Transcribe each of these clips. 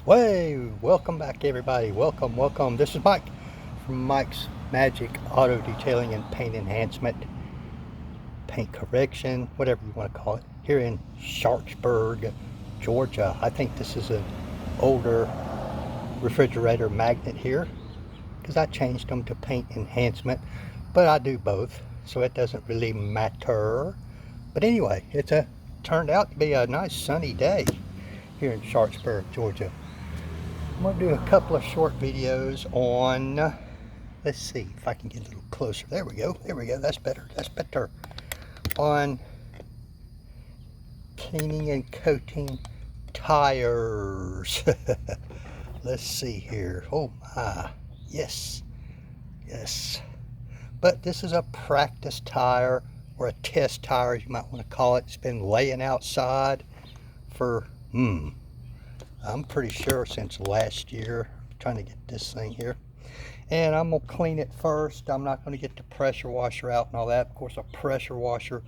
Way, welcome back everybody. Welcome. This is Mike from Mike's Magic Auto Detailing and Paint Enhancement, Paint Correction, whatever you want to call it, here in Sharpsburg, Georgia. I think this is an older refrigerator magnet here because I changed them to paint enhancement, but I do both, so it doesn't really matter. But anyway, turned out to be a nice sunny day here in Sharpsburg, Georgia. I'm going to do a couple of short videos on, let's see if I can get a little closer. There we go. That's better. On cleaning and coating tires. Let's see here. Oh my. Yes. But this is a practice tire, or a test tire as you might want to call it. It's been laying outside for, I'm pretty sure since last year. I'm trying to get this thing here. And I'm going to clean it first. I'm not going to get the pressure washer out and all that. Of course, a pressure washer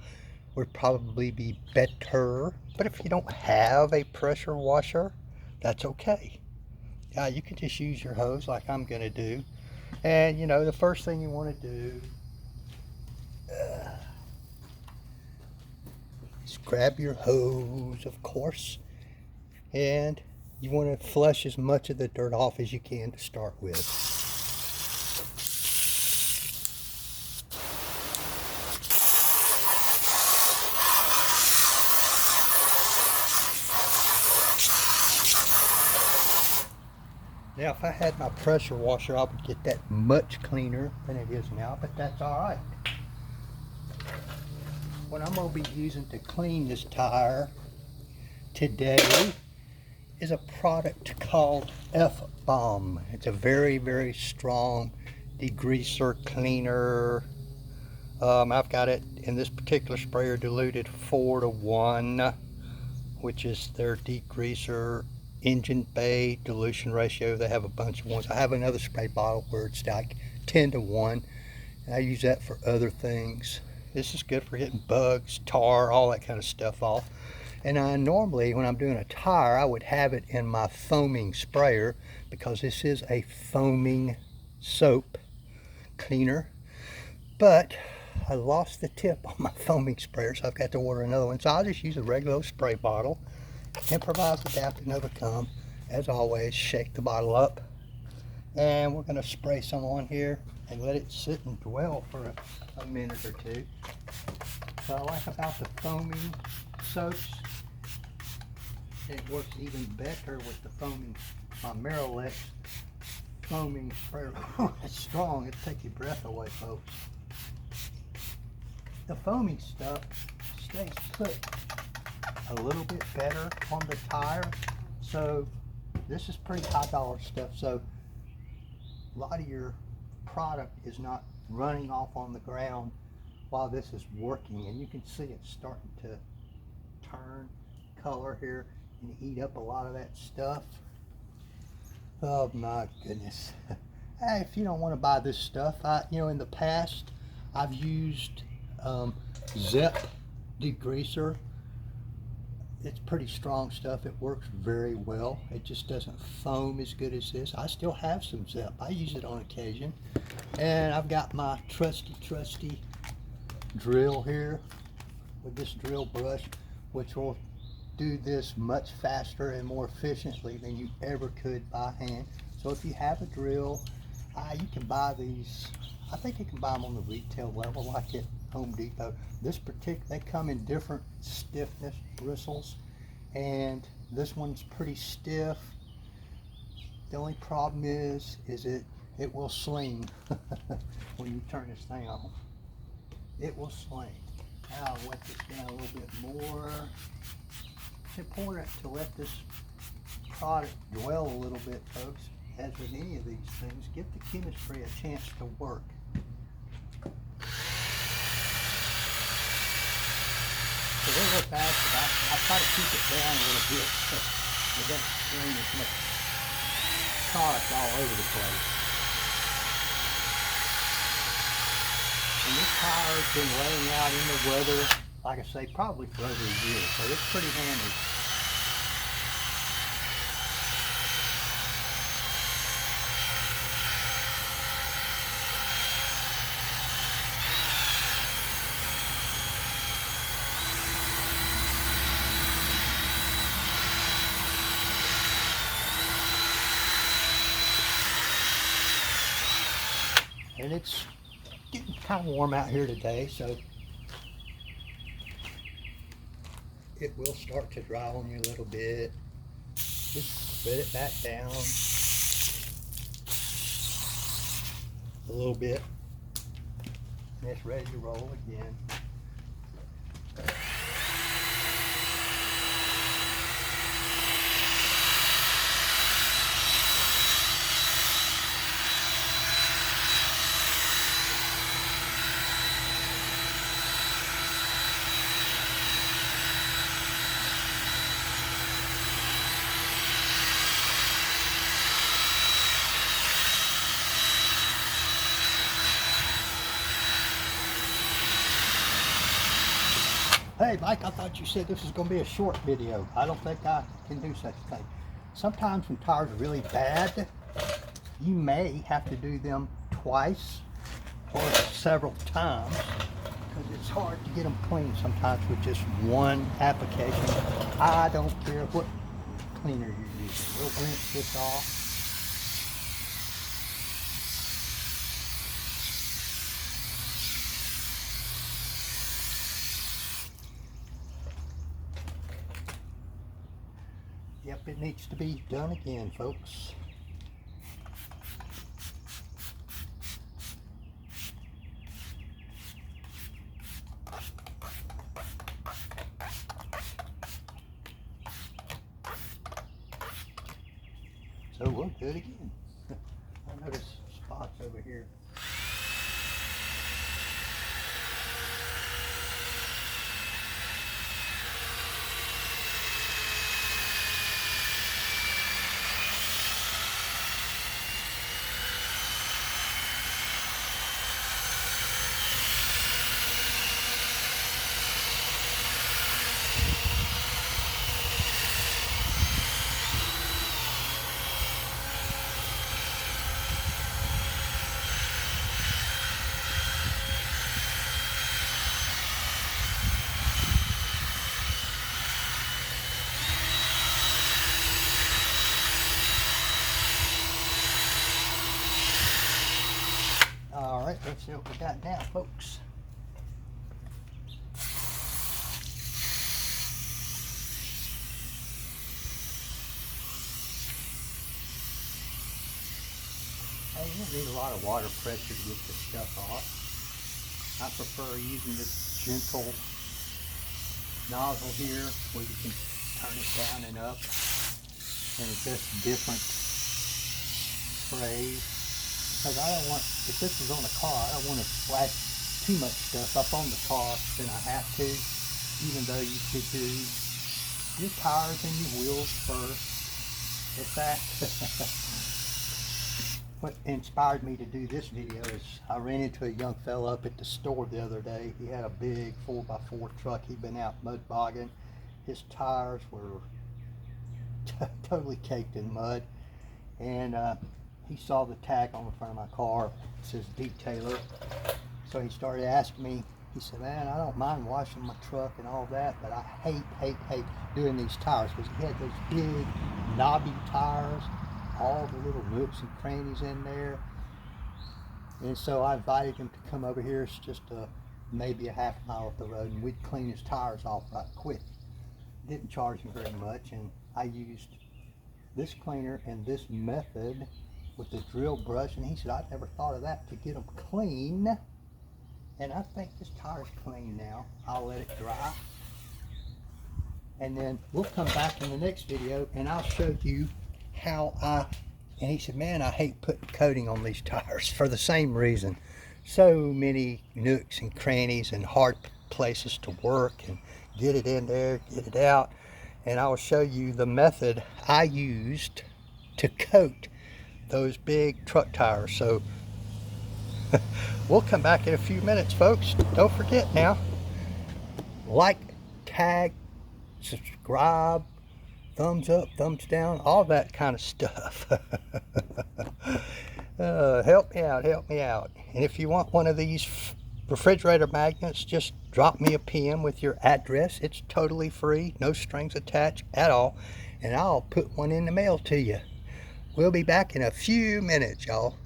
would probably be better. But if you don't have a pressure washer, that's okay. Yeah, you can just use your hose like I'm going to do. And, you know, the first thing you want to do is grab your hose, of course. And you want to flush as much of the dirt off as you can to start with. Now, if I had my pressure washer, I would get that much cleaner than it is now, but that's all right. What I'm going to be using to clean this tire today is a product called F-Bomb. It's a very, very strong degreaser cleaner. I've got it in this particular sprayer diluted 4:1, which is their degreaser engine bay dilution ratio. They have a bunch of ones. I have another spray bottle where it's like 10:1, and I use that for other things. This is good for hitting bugs, tar, all that kind of stuff off. And I normally, when I'm doing a tire, I would have it in my foaming sprayer because this is a foaming soap cleaner. But I lost the tip on my foaming sprayer, so I've got to order another one. So I'll just use a regular spray bottle. Improvise, adapt, and overcome. As always, shake the bottle up. And we're going to spray some on here and let it sit and dwell for a minute or two. So I like about the foaming soaps, it works even better with the foaming, my Merolex foaming sprayer. It's strong, it'll take your breath away, folks. The foaming stuff stays put a little bit better on the tire. So this is pretty high dollar stuff. So a lot of your product is not running off on the ground while this is working, and you can see it starting to turn color here and eat up a lot of that stuff. Oh my goodness. Hey, if you don't want to buy this stuff, in the past I've used Zep degreaser. It's pretty strong stuff. It works very well. It just doesn't foam as good as this. I still have some Zep. I use it on occasion. And I've got my trusty drill here with this drill brush, which will do this much faster and more efficiently than you ever could by hand. So if you have a drill, you can buy these. I think you can buy them on the retail level, like at Home Depot. They come in different stiffness bristles, and this one's pretty stiff. The only problem is it will sling when you turn this thing on. It will sling. Now I'll wet this down a little bit more. It's important to let this product dwell a little bit, folks. As with any of these things, give the chemistry a chance to work. So we'll go fast, but I try to keep it down a little bit so it doesn't stream as much product all over the place. And this tire has been laying out in the weather, like I say, probably for over a year, so it's pretty handy. And it's getting kind of warm out here today, so it will start to dry on you a little bit. Just spread it back down a little bit, and it's ready to roll again. Hey Mike, I thought you said this was going to be a short video. I don't think I can do such a thing. Sometimes when tires are really bad, you may have to do them twice or several times, because it's hard to get them clean sometimes with just one application. I don't care what cleaner you're using. We'll rinse this off. Yep, it needs to be done again, folks. So we'll do it again. I notice spots over here. All right, let's see what we got now, folks. Hey, you don't need a lot of water pressure to get this stuff off. I prefer using this gentle nozzle here where you can turn it down and up and adjust different sprays. Because I don't want, if this is on a car, I don't want to splash too much stuff up on the car than I have to, even though you should do your tires and your wheels first. In fact, what inspired me to do this video is I ran into a young fella up at the store the other day. He had a big 4x4 truck. He'd been out mud bogging. His tires were totally caked in mud. And he saw the tag on the front of my car. It says detailer. So he started asking me, he said, man, I don't mind washing my truck and all that, but I hate doing these tires, because he had those big knobby tires, all the little nooks and crannies in there. And so I invited him to come over here. It's just maybe a half mile up the road, and we'd clean his tires off right quick. Didn't charge him very much, and I used this cleaner and this method with the drill brush, and he said, I never thought of that, to get them clean. And I think this tire's clean now. I'll let it dry, and then we'll come back in the next video and I'll show you how and he said, man, I hate putting coating on these tires for the same reason. So many nooks and crannies and hard places to work and get it in there, get it out. And I will show you the method I used to coat those big truck tires. So we'll come back in a few minutes, folks. Don't forget now, like, tag, subscribe, thumbs up, thumbs down, all that kind of stuff. Help me out. And if you want one of these refrigerator magnets, just drop me a PM with your address. It's totally free, no strings attached at all, and I'll put one in the mail to you. We'll be back in a few minutes, y'all.